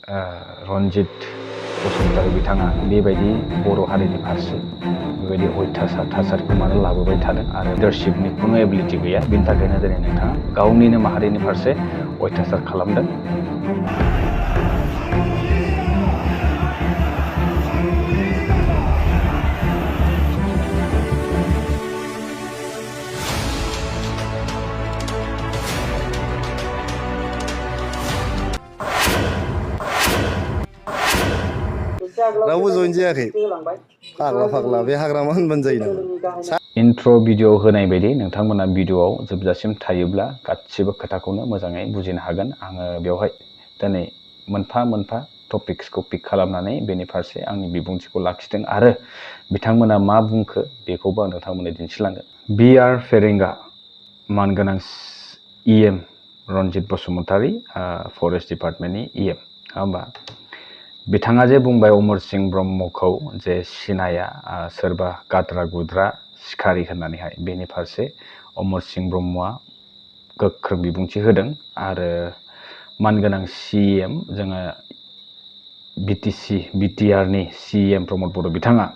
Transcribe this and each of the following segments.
रनजित बसुमतारी बिथाङा बेबायदि बर' हारिनि फारसे बेबायदि अयथासार थासारिखौ मानो लाबोबाय थादों आरो लिडारशिपनि खुनु एबिलिटि गैया बेनि थाखायनो दिनै नोंथाङा गावनिनो माहारिनि फारसे अयथासार खालामदों। रावबो जइन जायाखै फाग्ला फाग्ला बे हाग्रामा होनबानो जायो नामा? इन्ट्र' भिडिअ होनाय बायदि नोंथांमोना भिडिअआव जोबजासिम थायोब्ला गासिबो खोथाखौनो मोजाङै बुजिनो हागोन। आङो बेवहाय दिनै मोनफा मोनफा टपिक्सखौ पिक खालामनानै बेनि फारसे आंनि बिबुंथिखौ लाखिदों आरो बिथांमोना मा बुंखो बेखौबो आं नोंथांमोननो दिन्थिलांगोन। बि.आर. फेरेंगा मानगोनां EM रनजित बसुमतारी फरेस्ट डिपार्टमेन्टनि EM नङा होमबा? बिथाङा जे बुंबाय अमर सिंह ब्रह्मखौ जे सिनाया सोरबा गाद्रा गुद्रा सिखारि होननानैहाय बेनि फारसे अमर सिंह ब्रह्मआ गोख्रों बिबुंथि होदों आरो मानगोनां CM जोङो BTRनि CM प्रमद बर' बिथाङा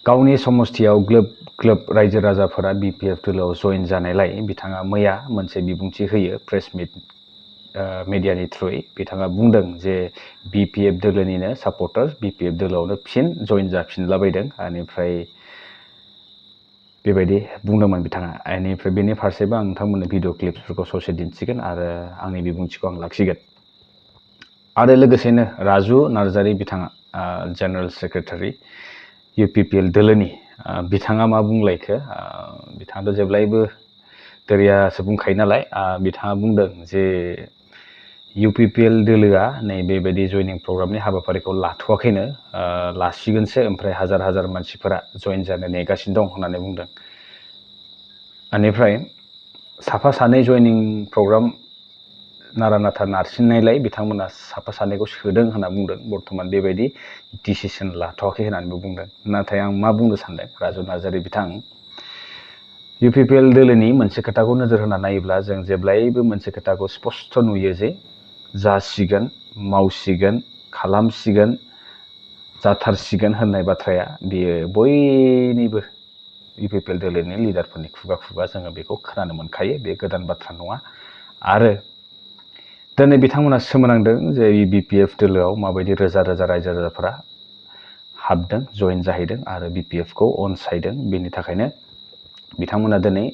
गावनि समस्थियाव ग्लोब ग्लोब रायजो राजाफोरा BPF दोलोआव जइन जानायलाय बिथाङा मैया मोनसे बिबुंथि होयो प्रेस मिट मिडियानि थ्रुयै बिथाङा बुंदों जे BPF दोलोनिनो सापर्टार BPF दोलोआवनो फिन जइन जाफिनलाबायदों बेनिफ्राय बेबायदि बुंदोंमोन बिथाङा। बेनिफ्राय बेनि फारसेबो आं नोंथांमोननो भिडिअ क्लिप्सफोरखौ ससे दिन्थिगोन आरो आंनि बिबुंथिखौ आं लाखिगोन। आरो लोगोसेनो राजु नार्जारी बिथाङा जेनेरेल सेक्रेटारि UPPL दोलोनि बिथाङा मा बुंलायखो बिथाङाथ' जेब्लायबो दोरियासो बुंखायो नालाय बिथाङा बुंदों जे UPPL दोलोआ नै बेबायदि जयनिं प्रग्रामनि हाबाफारिखौ लाथ'वाखैनो लासिगोनसो ओमफ्राय हाजार हाजार मानसिफोरा जइन जानो नेगासिनो दं होननानै बुंदों। बेनिफ्राय साफा सानै जयनिं प्रग्राम नारा नाथा नारसिननायलाय बिथांमोना साफा सानैखौ सोदों होनना बुंदों। बर्थमान बेबायदि डिसिसन लाथ'वाखै होननानैबो बुंदों। नाथाय आं मा बुंनो सानदों राजु नार्जारी बिथां UPPL दोलोनि मोनसे खोथाखौ नोजोर होना नायोब्ला जों जेब्लायबो मोनसे खोथाखौ स्पस्ट नुयो जे जासिगोन मावसिगोन खालामसिगोन जाथारसिगोन होननाय बाथ्राया बेयो बयनिबो UPPL दोलोनि लिडारफोरनि खुगा खुगा जोङो बेखौ खोनानो मोनखायो। बे गोदान बाथ्रा नङा। आरो दिनै बिथांमोना सोमोनांदों जे BPF दोलोआव माबायदि रोजा रोजा रायजो राजाफोरा हाबदों जइन जाहैदों आरो BPFखौ अनसायदों। बेनि थाखायनो बिथांमोना दिनै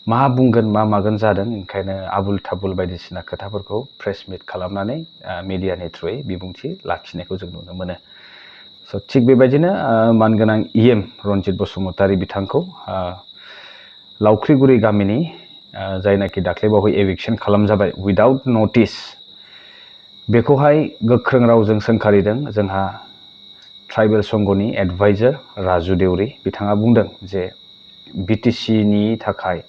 मा बुंगोन मा मागोन जादों। ओंखायनो आबुल थाबुल बायदिसिना खोथाफोरखौ प्रेस मिट खालामनानै मिडियानि थ्रुयै बिबुंथि लाखिनायखौ जों नुनो मोनो। स' थिग बेबायदिनो मानगोनां EM रनजित बसुमतारी बिथांखौ लावख्रिगुरि गामिनि जायनाखि दाख्लैबावै एभिक्सन खालामजाबाय उइदाउट नटिस बेखौहाय गोख्रों रावजों सोंखारिदों जोंहा ट्राइबेल संघनि एडभाइजार राजु देउरि बिथाङा बुंदों जे BTCनि थाखाय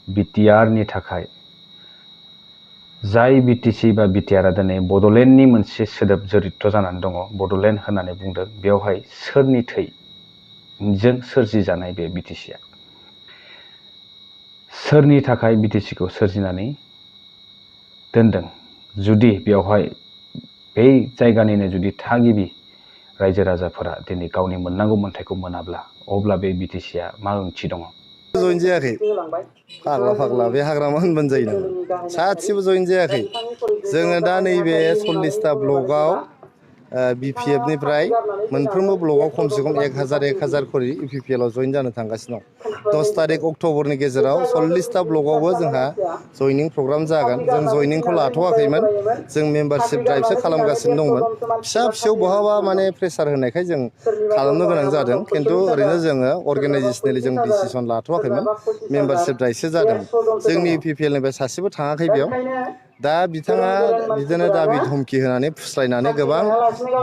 BTRनि थाखाय जाय BTC बा BTRआ दिनै बड'लेण्डनि मोनसे सोदोब जरित जानानै दङ बड'लेण्ड होननानै बुंदों बेवहाय सोरनि थैजों सोरजिजानाय बे BTCआ सोरनि थाखाय BTCखौ सोरजिनानै दोनदों जुदि बेवहाय बै जायगानिनो जुदि थागिबि रायजो राजाफोरा दिनै गावनि मोननांगौ मोन्थायखौ मोनाब्ला अब्ला बे BTCआ मा ओंथि दङ? जइन जायाखै फाग्ला फाग्ला बे हाग्रामा होनबानो जायो नामा? सासेबो जइन जायाखै। जोङो दा नैबे 40टा ब्लकआव BPFनिफ्राय मोनफ्रोमबो ब्लकआव खमसे खम 1000 खरि UPPLआव जइन जानो थांगासिनो दं। 10 तारिख अक्ट'बरनि गेजेराव 40टा ब्लकआवबो जोंहा जयनिं प्रग्राम जागोन। जों जयनिंखौ लाथ'वाखैमोन। जों मेम्बारशिप ड्राइभसो खालामगासिनो दंमोन। फिसा फिसौ बहाबा माने प्रेसार होनायखाय जों खालामनो गोनां जादों। खिन्थु ओरैनो जोङो अर्गेनाइजेसनेलि जों डिसिसन लाथ'वाखैमोन। मेम्बारशिप ड्राइभसो जादों। जोंनि UPPLनिफ्राय सासेबो थाङाखै बेयाव। दा बिथाङा बिदिनो दाबि धमखि होनानै फुस्लायनानै गोबां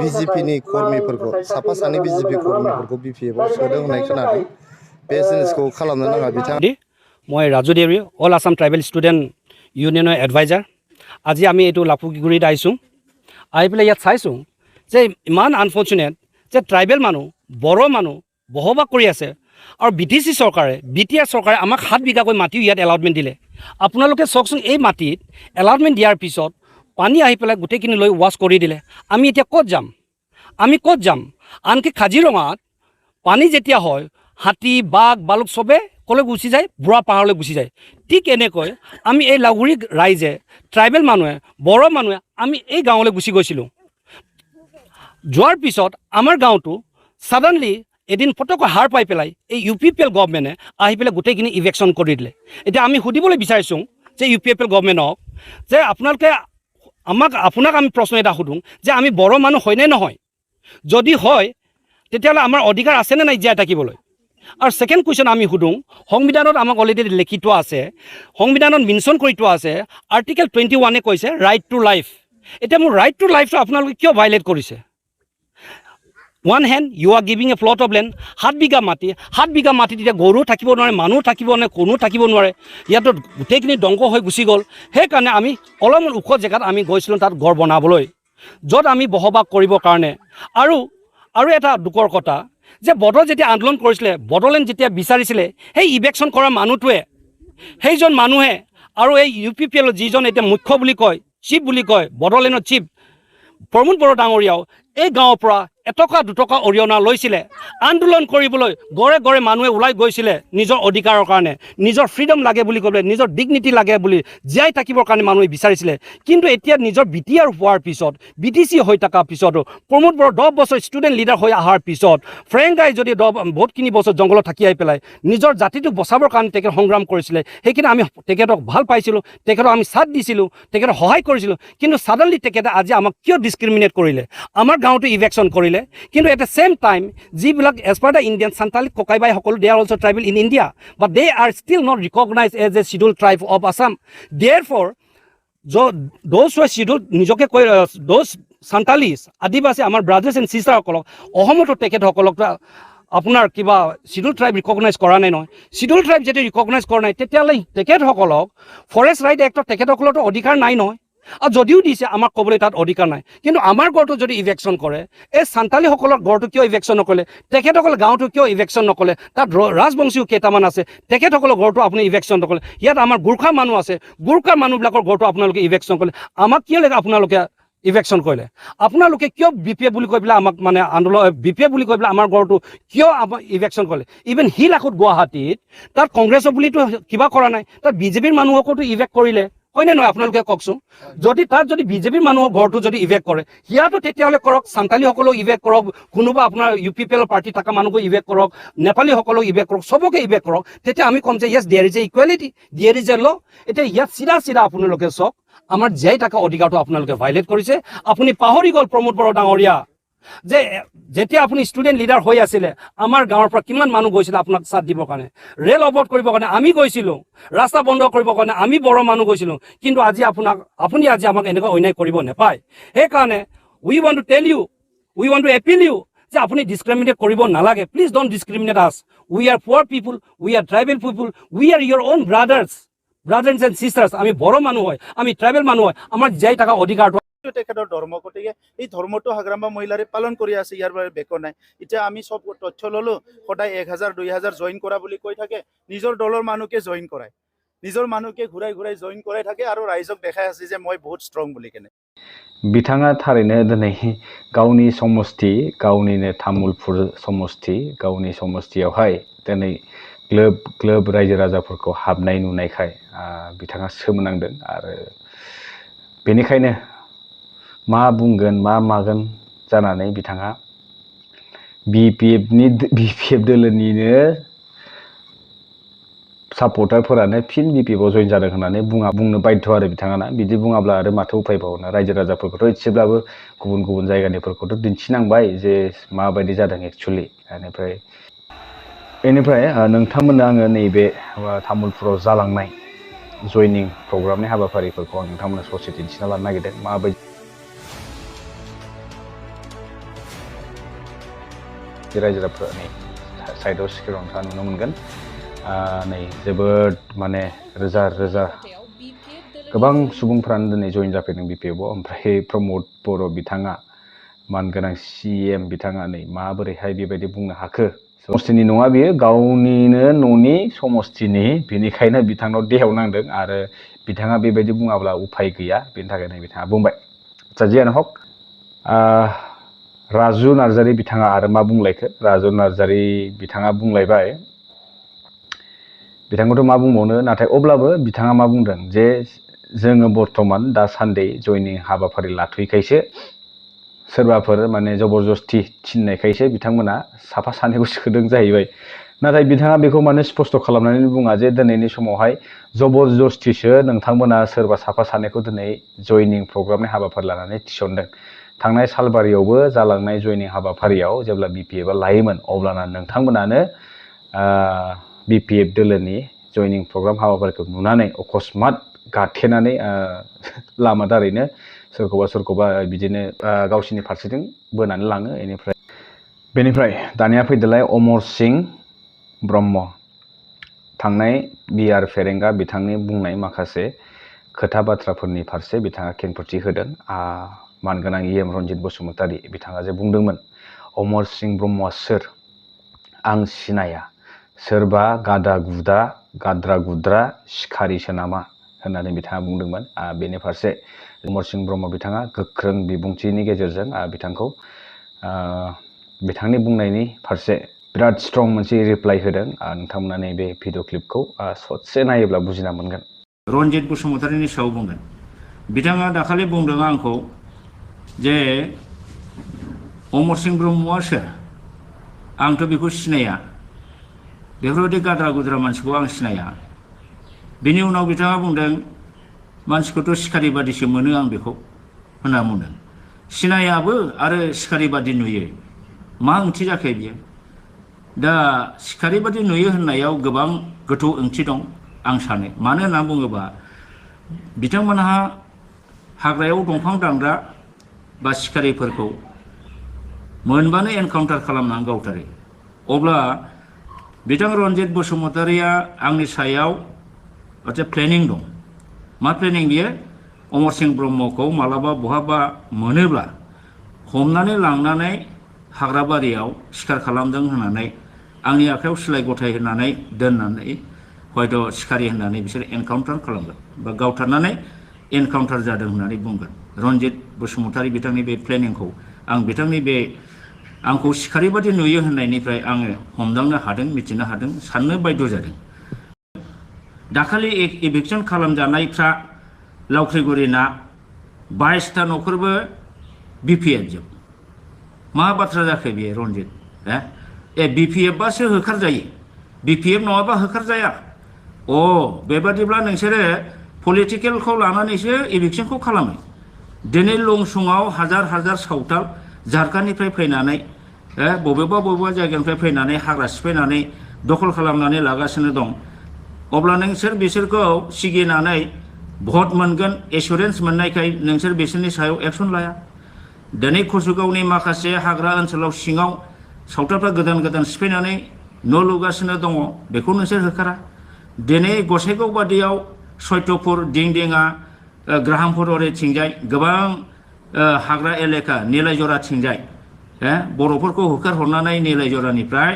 BJPनि कर्मिफोरखौ साफा सानै BJP कर्मिफोरखौ BPFआव सोदों होननाय खोनादों। बे जिनिसखौ खालामनो नाङा बिथाङा। মই Raju Deori all Assam tribal student ইউনিয়নৰ এডভাইজাৰ। আজি আমি এইটো লাপুগুৰিত আহিছোঁ। আহি পেলাই ইয়াত চাইছোঁ যে ইমান আনফৰ্চুনেট যে ট্ৰাইবেল মানুহ বড়ো মানুহ বসবাস কৰি আছে আৰু BTC চৰকাৰে BTR চৰকাৰে আমাক 7 বিঘাকৈ মাটিও ইয়াত এলাউটমেণ্ট দিলে। আপোনালোকে চাওকচোন এই মাটিত এলাউটমেণ্ট দিয়াৰ পিছত পানী আহি পেলাই গোটেইখিনি লৈ ৱাছ কৰি দিলে আমি এতিয়া ক'ত যাম আনকি কাজিৰঙাত পানী যেতিয়া হয় হাতী বাঘ বালুক চবে ক'লৈ গুচি যায় বুঢ়া পাহাৰলৈ গুচি যায় ঠিক এনেকৈ আমি এই লাগুৰি ৰাইজে ট্ৰাইবেল মানুহে বড়ো মানুহে আমি এই গাঁৱলৈ গুচি গৈছিলোঁ যোৱাৰ পিছত আমাৰ গাঁৱটো ছাডেনলি এদিন ফটকৈ হাৰ পাই পেলাই এই UPPL গভৰ্ণমেণ্টে আহি পেলাই গোটেইখিনি ইভেকশ্যন কৰি দিলে এতিয়া আমি সুধিবলৈ বিচাৰিছোঁ যে UPPL গভৰ্ণমেণ্টক যে আপোনাক আমি প্ৰশ্ন এটা সুধোঁ যে আমি বড়ো মানুহ হয়নে নহয় যদি হয় তেতিয়াহ'লে আমাৰ অধিকাৰ আছেনে নাই জীয়াই থাকিবলৈ আৰু ছেকেণ্ড কুৱেশ্যন আমি সুধোঁ সংবিধানত আমাক অলৰেডি লিখি থোৱা আছে সংবিধানত মেনশ্যন কৰি থোৱা আছে আৰ্টিকেল 21 কৈছে ৰাইট টু লাইফ এতিয়া মোৰ ৰাইট টু লাইফটো আপোনালোকে কিয় ভাইলেট কৰিছে one hand you are giving a plot of land 7 bigha মাটিত এতিয়া গৰু থাকিব নোৱাৰে মানুহ থাকিব নে কোনো থাকিব নোৱাৰে ইয়াতো গোটেইখিনি ধ্বংস হৈ গুচি গ'ল সেইকাৰণে আমি অলপমান ওখ জেগাত আমি গৈছিলোঁ তাত ঘৰ বনাবলৈ য'ত আমি বসবাস কৰিবৰ কাৰণে আৰু এটা দুখৰ কথা যে বড়ো যেতিয়া আন্দোলন কৰিছিলে বড়োলেণ্ড যেতিয়া বিচাৰিছিলে সেই ইভেকশ্যন কৰা মানুহটোৱে সেইজন মানুহে আৰু এই UPPL যিজন এতিয়া মুখ্য বুলি কয় চিফ বুলি কয় বড়োলেণ্ডৰ চিফ প্ৰমোদ বড়ো ডাঙৰীয়াও এই গাঁৱৰ পৰা এটকা দুটকা অৰিহণা লৈছিলে আন্দোলন কৰিবলৈ গড়ে গড়ে মানুহে ওলাই গৈছিলে নিজৰ অধিকাৰৰ কাৰণে নিজৰ ফ্ৰীডম লাগে বুলি ক'লে নিজৰ ডিগনিটি লাগে বুলি জীয়াই থাকিবৰ কাৰণে মানুহে বিচাৰিছিলে কিন্তু এতিয়া নিজৰ BTR হোৱাৰ পিছত BTC হৈ থকাৰ পিছতো প্ৰমোদ বড়ো 10 বছৰ ষ্টুডেণ্ট লিডাৰ হৈ অহাৰ পিছত ফ্ৰেংকাই যদি বহুতখিনি বছৰ জংঘলত থাকি আহি পেলাই নিজৰ জাতিটোক বচাবৰ কাৰণে তেখেত সংগ্ৰাম কৰিছিলে সেইখিনি আমি তেখেতক ভাল পাইছিলোঁ তেখেতক আমি সাথ দিছিলোঁ তেখেতক সহায় কৰিছিলোঁ কিন্তু ছাডেনলি তেখেতে আজি আমাক কিয় ডিছক্ৰিমিনেট কৰিলে আমাৰ গাঁৱতো ইভেকশ্যন কৰিলে কিন্তু এট দ্য সেম টাইম যিবিলাক as per the Indian Santali ককাইবাই সকলো they are also' tribal in India but they are still not recognize as a schedule tribe of Assam therefore those who are schedule নিজকে কৈ those সান্তালীজ আদিবাসী আমাৰ brothers and ছিষ্টাৰসকলক অসমতো তেখেতসকলক আপোনাৰ কিবা শিডিউল ট্ৰাইব ৰিকগনাইজ কৰা নাই নহয় শিডিউল ট্ৰাইব যেতিয়া ৰিকগনাইজ কৰা নাই তেতিয়াহ'লে তেখেতসকলক ফৰেষ্ট ৰাইট এক্টত তেখেতসকলতো অধিকাৰ নাই নহয় আৰু যদিও দিছে আমাক ক'বলৈ তাত অধিকাৰ নাই কিন্তু আমাৰ গড়টো যদি ইভেকশ্যন কৰে এই সান্তালীসকলৰ গড়টো কিয় ইভেকশ্যন নকৰিলে তেখেতসকলে গাঁৱটো কিয় ইভেকশ্যন নকৰিলে তাত ৰাজবংশীও কেইটামান আছে তেখেতসকলৰ গড়টো আপুনি ইভেকশ্যন নকৰিলে ইয়াত আমাৰ গোৰ্খা মানুহ আছে গোৰ্খা মানুহবিলাকৰ গড়টো আপোনালোকে ইভেকশ্যন কৰিলে আমাক কিয় লাগে আপোনালোকে ইভেকশ্যন কৰিলে আপোনালোকে কিয় BPF বুলি কৈ পেলাই আমাক মানে আন্দোলন BPF বুলি কৈ পেলাই আমাৰ গড়টো কিয় ইভেকশ্যন কৰিলে ইভেন হিলাকুত গুৱাহাটীত তাত কংগ্ৰেছৰ বুলিতো কিবা কৰা নাই তাত BJPৰ মানুহকোতো ইভেক্ট কৰিলে হয়নে নহয় আপোনালোকে কওকচোন যদি তাত যদি BJPৰ মানুহৰ ঘৰটো যদি ইভেক্ট কৰে সিয়াতো তেতিয়াহ'লে কৰক সান্তালীসকলক ইভেক্ট কৰক কোনোবা আপোনাৰ UPPL পাৰ্টি থকা মানুহকো ইভেক্ট কৰক নেপালীসকলক ইভেক্ট কৰক চবকে ইভেক্ট কৰক তেতিয়া আমি ক'ম যে yes there is a equality there is a law এতিয়া ইয়াত চিধা আপোনালোকে চাওক আমাৰ জীয়াই থকা অধিকাৰটো আপোনালোকে ভাইলেট কৰিছে আপুনি পাহৰি গ'ল প্ৰমোদ বড়ো ডাঙৰীয়া যে যেতিয়া আপুনি ষ্টুডেণ্ট লিডাৰ হৈ আছিলে আমাৰ গাঁৱৰ পৰা কিমান মানুহ গৈছিলে আপোনাক সাথ দিবৰ কাৰণে ৰেল অৱৰোধ কৰিবৰ কাৰণে আমি গৈছিলোঁ ৰাস্তা বন্ধ কৰিবৰ কাৰণে আমি বড়ো মানুহ গৈছিলোঁ কিন্তু আজি আপুনি আজি আমাক এনেকুৱা অন্যায় কৰিব নাপায় সেইকাৰণে we want to tell you we want to appeal you যে আপুনি ডিছক্ৰিমিনেট কৰিব নালাগে প্লিজ ডোণ্ট ডিছক্ৰিমিনেট আছ উই আৰ পুৱাৰ পিপুল we are tribal people we are ইয়ৰ অ'ন ব্ৰাদাৰ্ছ এণ্ড ছিষ্টাৰ্ছ আমি বড়ো মানুহ হয় আমি ট্ৰাইবেল মানুহ হয় আমাৰ জীয়াই থকা অধিকাৰটো তেখেতৰ ধৰ্ম গতিকে এই ধৰ্মটো হাগ্ৰামা মহিলাৰে পালন কৰি আছে ইয়াৰ বাবে বেকো নাই এতিয়া আমি চব তথ্য ল'লো সদায় 1000 2000 জইন কৰা বুলি কৈ থাকে নিজৰ দলৰ মানুহকে জইন কৰায় নিজৰ মানুহকে ঘূৰাই জইন কৰাই থাকে আৰু ৰাইজক দেখাই আছে যে মই বহুত ষ্ট্ৰং বুলি কেনে बिथाङा थारैनो दिनै गावनि समस्ति गावनिनो तामुलपुर समस्ति गावनि समस्तियावहाय दिनै ग्लोब ग्लोब रायजो राजाफोरखौ हाबनाय नुनायखाय बिथाङा सोमोनांदों आरो बेनिखायनो मा बुंगोन मा मागोन जानानै बिथाङा BPF दोलोनिनो सापर्टारफोरानो फिन BPFआव जइन जादों होननानै बुंनो बाध्य आरो बिथाङाना बिदि बुङाब्ला आरो माथो उफाय बावनो रायजो राजाफोरखौथ' एसेब्लाबो गुबुन गुबुन जायगानिफोरखौथ' दिन्थिनांबाय जे माबायदि जादों एक्चुअलि बेनिफ्राय नोंथांमोननो आङो नैबे तामुलपुराव जालांनाय जयनिं प्रग्रामनि हाबाफारिफोरखौ आं नोंथांमोननो ससे दिन्थिना लानो नागिरदों माबायदि रायजो राजाफोरनि साइडआव स्क्रिनाव नोंथाङा नुनो मोनगोन नै जोबोद माने रोजा रोजा गोबां सुबुंफ्रानो दिनै जइन जाफैदों BPFआव ओमफ्राय प्रमोद बर' बिथाङा मानगोनां CM बिथाङा नै माबोरैहाय बेबायदि बुंनो हाखो समस्थिनि नङा बियो गावनिनो न'नि समस्थिनि बेनिखायनो बिथांनाव देहायाव नांदों आरो बिथाङा बेबायदि बुङाब्ला उफाय गैया बेनि थाखायनो बिथाङा बुंबाय आच्चा जियानो हक राजु नार्जारि बिथाङा आरो मा बुंलायखो राजु नार्जारि बिथाङा बुंलायबाय बिथांखौथ' मा बुंबावनो नाथाय अब्लाबो बिथाङा मा बुंदों जे जोङो बर्तमान दासान्दि जयनिं हाबाफारि लाथ'यैखायसो सोरबाफोर माने जबरदस्ति थिननायखायसो बिथांमोना साफा सानैखौ सोदों जाहैबाय नाथाय बिथाङा बेखौ माने स्पष्ट खालामनानै बुङा जे दिनैनि समावहाय जबरदस्तिसो नोंथांमोना सोरबा साफा सानैखौ दिनै जयनिं प्रग्रामनि हाबाफारि लानानै थिसनदों थांनाय सालबारियावबो जालांनाय जयनिं हाबाफारियाव जेब्ला बिपिएफआ लायोमोन अब्लाना नोंथांमोनानो बिपिएफ दोलोनि जयनिं प्रग्राम हाबाफारिखौ नुनानै अकस्मात गाथेनानै लामा दारैनो सोरखौबा बिदिनो गावसिनि फारसेथिं बोनानै लाङो बेनिफ्राय दानिया फैदोलाय अमर सिं ब्रह्म थांनाय बिआर फेरेंगा बिथांनि बुंनाय माखासे खोथा बाथ्राफोरनि फारसे बिथाङा खेंफोरथि होदों मानगोनां इएम रन्जित बसुमतारी बिथाङा जे बुंदोंमोन अमर सिं ब्रह्मआ सोर आं सिनाया सोरबा गाद्रा गुद्रा सिखारिसो नामा होननानै बिथाङा बुंदोंमोन बेनि फारसे अमर सिं ब्रह्म बिथाङा गोख्रों बिबुंथिनि गेजेरजों बिथांखौ बिथांनि बुंनायनि फारसे बिराद स्ट्रं मोनसे रिप्लाइ होदों नोंथांमोना नैबे भिडिअ क्लिपखौ ससे नायोब्ला बुजिना मोनगोन रन्जित बसुमतारीनि सायाव बुंगोन बिथाङा दाखालि बुंदों आंखौ जे अमर सिं ब्रह्मआ सोर आंथ' बेखौ सिनाया बेफोरबायदि गाद्रा गुद्रा मानसिखौ आं सिनाया बेनि उनाव बिथाङा बुंदों मानसिखौथ' सिखारि बादिसो मोनो आं बेखौ होनना बुंदों सिनायाबो आरो सिखारि बादि नुयो मा ओंथि जाखो बियो दा सिखारि बादि नुयो होननायाव गोबां गोथौ ओंथि दं आं सानो मानो होनना बुङोबा बिथांमोनहा हाग्रायाव दंफां दानग्रा बा सिखारिफोरखौ मोनबानो एनकाउन्टार खालामनानै गावथारो अब्ला बिथां रन्जित बसुमतारीया आंनि सायाव मोनसे प्लेनिं दं मा प्लेनिं बियो अमर सिं ब्रह्मखौ मालाबा बहाबा मोनोब्ला हमनानै लांनानै हाग्राबारियाव सिखार खालामदों होननानै आंनि आखायाव सिलाय गथाय होनानै दोननानै हयथ' सिखारि होननानै बिसोर एनकाउन्टार खालामगोन बा गावथारनानै एनकाउन्टार जादों होननानै बुंगोन रन्जित बसुमतारी बिथांनि बे प्लेनिंखौ आं बिथांनि बे आंखौ सिखारि बादि नुयो होननायनिफ्राय आङो हमदांनो हादों मिथिनो हादों साननो बायद' जादों दाखालि इभिकसन खालामजानायफ्रा लावख्रिगुरिना 22टा न'खरबो बिपिएफजों मा बाथ्रा जाखो बेयो रन्जित बिपिएफबासो होखारजायो बिपिएफ नङाबा होखारजाया बेबादिब्ला नोंसोरो पलिटिकेलखौ लानानैसो इभिकसनखौ खालामो दिनै लंसुङाव हाजार हाजार सावथाल झारखान्डनिफ्राय फैनानै बबेबा जायगानिफ्राय फैनानै हाग्रा सिफायनानै दखल खालामनानै लागासिनो दं अब्ला नोंसोर बिसोरखौ सिगिनानै भट मोनगोन एसुरेन्स मोननायखाय नोंसोर बिसोरनि सायाव एक्सन लाया दिनै कसुगावनि माखासे हाग्रा ओनसोलाव सिङाव सावथालफ्रा गोदान सिफायनानै न' लुगासिनो दङ बेखौ नोंसोर होखारा दिनै गसाइगाव बादियाव सत्यपुर दिंदिङा ग्राहामपुर ओरैथिंजाय गोबां हाग्रा एलेका निलायजराथिंजाय बर'फोरखौ होखारहरनानै निलायजरानिफ्राय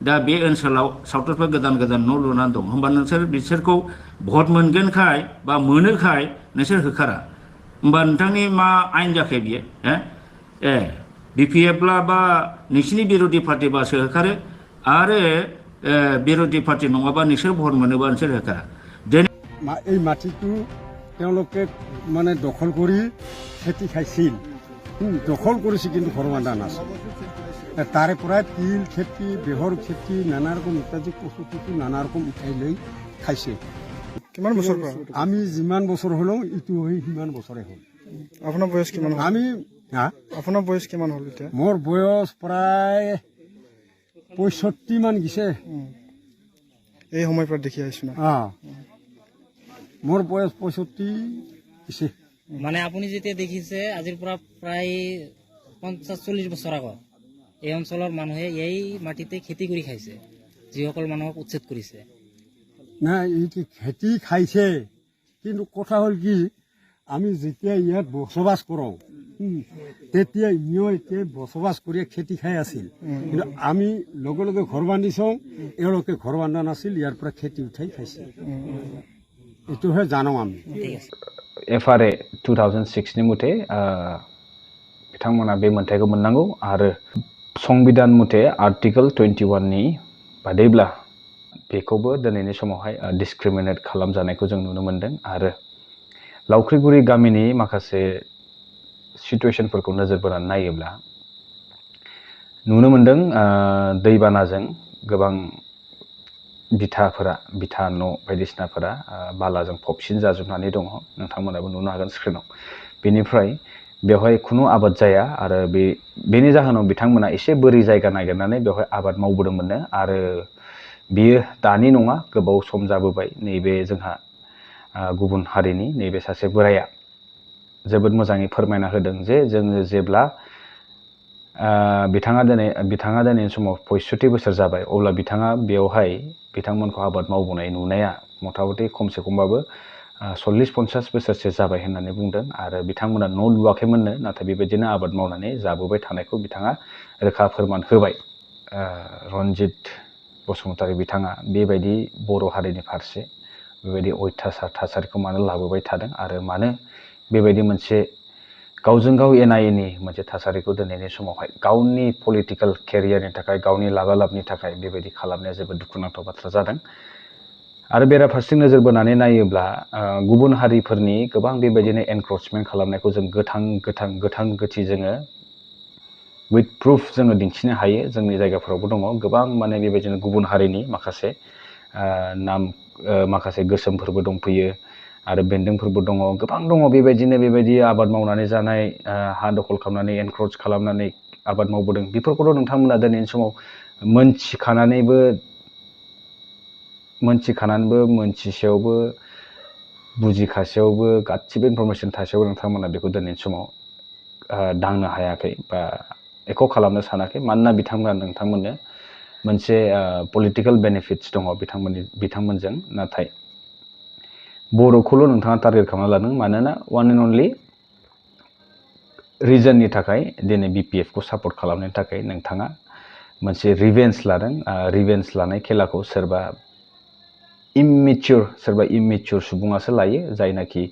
दा बे ओनसोलाव सावथालफ्रा गोदान न' लुनानै दं होमबा नोंसोर बिसोरखौ भट मोनगोनखाय बा मोनोखाय नोंसोर होखारा होमबा नोंथांनि मा आयेन जाखो बियो बिपिएफब्ला बा नोंसिनि बिर'धि पार्टिबासो होखारो आरो बिर'धि पार्टि नङाबा नोंसोर भट मोनोबा नोंसोर होखारा এই মাটিটো তেওঁলোকে মানে দখল কৰি খেতি খাইছিল দখল কৰিছে কিন্তু ঘৰ বান্ধা নাছিল তাৰে পৰাই তিল খেতি বেহৰ খেতি নানা ৰকম ইত্যাদি কচু খেতি নানা ৰকম উঠাই লৈ খাইছে কিমান বছৰ আমি যিমান বছৰ হ'লেও ইটো হৈ সিমান বছৰে হ'ল আপোনাৰ বয়স কিমান আমি আপোনাৰ বয়স কিমান হ'ল এতিয়া মোৰ বয়স প্ৰায় 65 মান গিছে এই সময়ৰ পৰা দেখি আহিছো না মোৰ বয়স 65 গিছে মানে আপুনি যেতিয়া দেখিছে আজিৰ পৰা প্ৰায় 50-40 বছৰ আগত এই অঞ্চলৰ মানুহে এই মাটিতে খেতি কৰি খাইছে যিসকল মানুহক উচ্ছেদ কৰিছে না এই খেতি খাইছে কিন্তু কথা হ'ল কি আমি যেতিয়া ইয়াত বসবাস কৰোঁ তেতিয়া ইহঁতে বসবাস কৰি খেতি খাই আছিল কিন্তু আমি লগে লগে ঘৰ বান্ধি চাওঁ এওঁলোকে ঘৰ বান্ধা নাছিল ইয়াৰ পৰা খেতি উঠাই খাইছিল এইটোহে জানো আমি FRA 2006 मथे बिथांमोना बे मोनथायखौ मोननांगौ आरो संबिधान मथे आर्टिकल 21 नि बादैब्ला बेखौबो दिनैनि समावहाय डिसक्रिमिनेट खालामजानायखौ जों नुनो मोनदों आरो लावख्रिगुरि गामिनि माखासे सिचुएशनफोरखौ नोजोर बोनानै नायोब्ला नुनो मोनदों दैबानाजों गोबां बिथा न' बायदिसिनाफोरा बालाजों फबसिन जाजोबनानै दङ नोंथांमोनाबो नुनो हागोन स्क्रिनाव बेनिफ्राय बेवहाय खुनु आबाद जाया आरो बेनि जाहोनाव बिथांमोना एसे बोरि जायगा नागिरनानै बेवहाय आबाद मावबोदोंमोननो आरो बियो दानि नङा गोबाव सम जाबोबाय नैबे जोंहा गुबुन हारिनि नैबे सासे बोराया जोबोद मोजाङै फोरमायना होदों जे जोङो जेब्ला बिथाङा दिनैनि समाव 65 बोसोर जाबाय अब्ला बिथाङा बेवहाय बिथांमोनखौ आबाद मावबोनाय नुनाया मथामथि खमसे खमबाबो 40-50 बोसोरसो जाबाय होननानै बुंदों आरो बिथांमोना न' लुवाखैमोननो नाथाय बेबायदिनो आबाद मावनानै जाबोबाय थानायखौ बिथाङा रोखा फोरमान होबाय रनजित बसुमतारी बिथाङा बेबायदि बर' हारिनि फारसे बेबायदि अयथासार थासारिखौ मानो लाबोबाय थादों आरो मानो बेबायदि मोनसे गावजों गाव एना एनि मोनसे थासारिखौ दिनैनि समावहाय गावनि पलिटिकेल केरियारनि थाखाय गावनि लाबालाबनि थाखाय बेबायदि खालामनाया जोबोद दुखुनांथाव बाथ्रा जादों आरो बेराफारसे नोजोर बोनानै नायोब्ला गुबुन हारिफोरनि गोबां बेबायदिनो एनक्रोचमेन्ट खालामनायखौ जों गोथां गोथि जोङो विथ प्रुफ जोङो दिन्थिनो हायो जोंनि जायगाफोरावबो दङ गोबां माने बेबायदिनो गुबुन हारिनि माखासे गोसोमफोरबो दंफैयो आरो बेन्दोंफोरबो दङ गोबां दङ बेबायदि आबाद मावनानै जानाय हा दखल खालामनानै एनक्रोच खालामनानै आबाद मावबोदों बेफोरखौथ' नोंथांमोना दिनैनि समाव मोनथिसेयावबो बुजिखासेयावबो गासिबो इनफरमेशन थासेयावबो नोंथांमोना बेखौ दिनैनि समाव दांनो हायाखै बा एख' खालामनो सानाखै मानोना नोंथांमोननो मोनसे पलिटिकेल बेनिफिट्स दङ बिथांमोनजों नाथाय बर'खौल' नोंथाङा टारगेट खालामना लादों मानोना वान एन्ड अनलि रिजननि थाखाय दिनै BPF खौ सापर्ट खालामनायनि थाखाय नोंथाङा मोनसे रिभेन्स लादों रिभेन्स लानाय खेलाखौ सोरबा इमेच्योर सुबुङासो लायो जायनाखि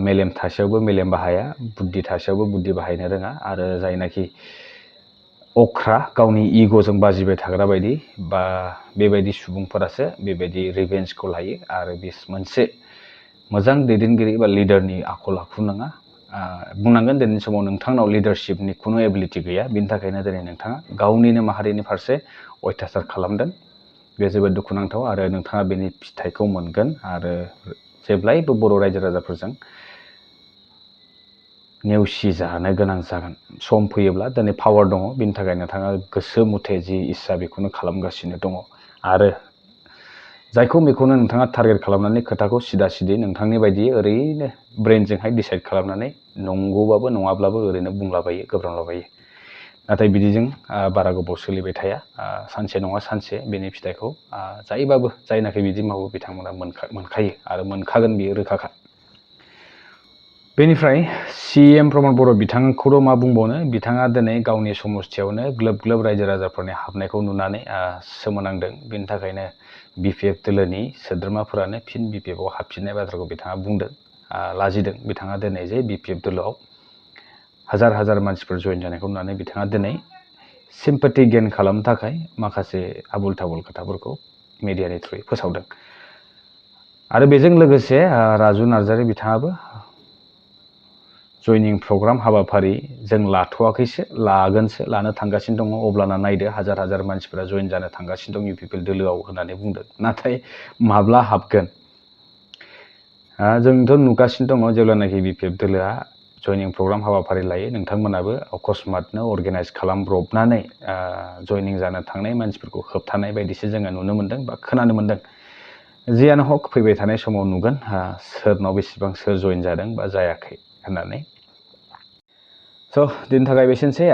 मेलेम थासेयावबो मेलेम बाहाया बुद्धि थासेयावबो बुद्धि बाहायनो रोङा आरो जायनाखि अख्रा गावनि इग'जों बाजिबाय थाग्रा बायदि बा बेबायदि सुबुंफोरासो बेबायदि रिभेन्सखौ लायो आरो बे मोनसे मोजां दैदेनगिरि बा लिडारनि आखल आखु नङा बुंनांगोन दिनैनि समाव नोंथांनाव लिडारशिपनि खुनु एबिलिटि गैया बिनि थाखायनो दिनै नोंथाङा गावनिनो माहारिनि फारसे अयथासार खालामदों बे जोबोद दुखुनांथाव आरो नोंथाङा बेनि फिथाइखौ मोनगोन आरो जेब्लायबो बर' रायजो राजाफोरजों नेवसि जानो गोनां जागोन सम फैयोब्ला दिनै पावार दङ बिनि थाखाय नोंथाङा गोसो मथे जि इस्सा बेखौनो खालामगासिनो दङ आरो जायखौ बेखौनो नोंथाङा टारगेट खालामनानै खोथाखौ सिदा नोंथांनि बायदि ओरैनो ब्रेनजोंहाय डिसाइड खालामनानै नंगौबाबो नङाब्लाबो ओरैनो बुंलाबायो गोब्रामलाबायो नाथाय बिदिजों बारा गोबाव सोलिबाय थाया सानसे नङा सानसे बेनि फिथाइखौ जायनाखि बिदि मावो बिथांमोना मोनखायो आरो मोनखागोन बियो रोखाखा बेनिफ्राय CM प्रमद बर' बिथांखौल' मा बुंबावनो बिथाङा दिनै गावनि समस्थियावनो ग्लोब रायजो राजाफोरनि हाबनायखौ नुनानै सोमोनांदों बेनि थाखायनो BPF दोलोनि सोद्रोमाफोरानो फिन BPF आव हाबफिननाय बाथ्राखौ बिथाङा बुंदों लाजिदों बिथाङा दिनै जे BPF दोलोआव हाजार मानसिफोर जयेन जानायखौ नुनानै बिथाङा दिनै सिम्पेथि गेन खालामनो थाखाय माखासे आबुल थाबुल खोथाफोरखौ मिडियानि थ्रुयै फोसावदों आरो बेजों लोगोसे राजु नार्जारी बिथाङाबो जयनिं प्रग्राम हाबाफारि जों लाथ'वाखैसो लानो थांगासिनो दङ अब्लाना नायदो हाजार मानसिफोरा जयेन जानो थांगासिनो दं UPPL दोलोआव होननानै बुंदों नाथाय माब्ला हाबगोन जोंथ' नुगासिनो दङ जेब्लानाखि BPF दोलोआ जयनिं प्रग्राम हाबाफारि लायो नोंथांमोनाबो अकस्मातनो अर्गेनाइज खालामब्रबनानै जयनिं जानो थांनाय मानसिफोरखौ होबथानाय बायदिसो जोङो नुनो मोनदों बा खोनानो मोनदों जियानो हक फैबाय थानाय समाव नुगोन सोरनाव बेसेबां सोर जयेन जादों बा जायाखै होननानै दिनैनि थाखाय बेसेनोसै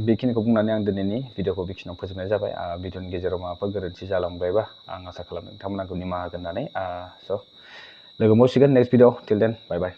बेखिनिखौ बुंनानै आं दिनैनि भिडिअखौ बेखिनियाव फोजोबनाय जाबाय भिडिअनि गेजेराव माबाफोर गोरोन्थि जालांबायबा आं आसा खालामो नोंथांमोना निमाहा होगोन होननानै लोगो मोनसिगोन नेक्स्ट भिडिअ टिल देन बाय बाय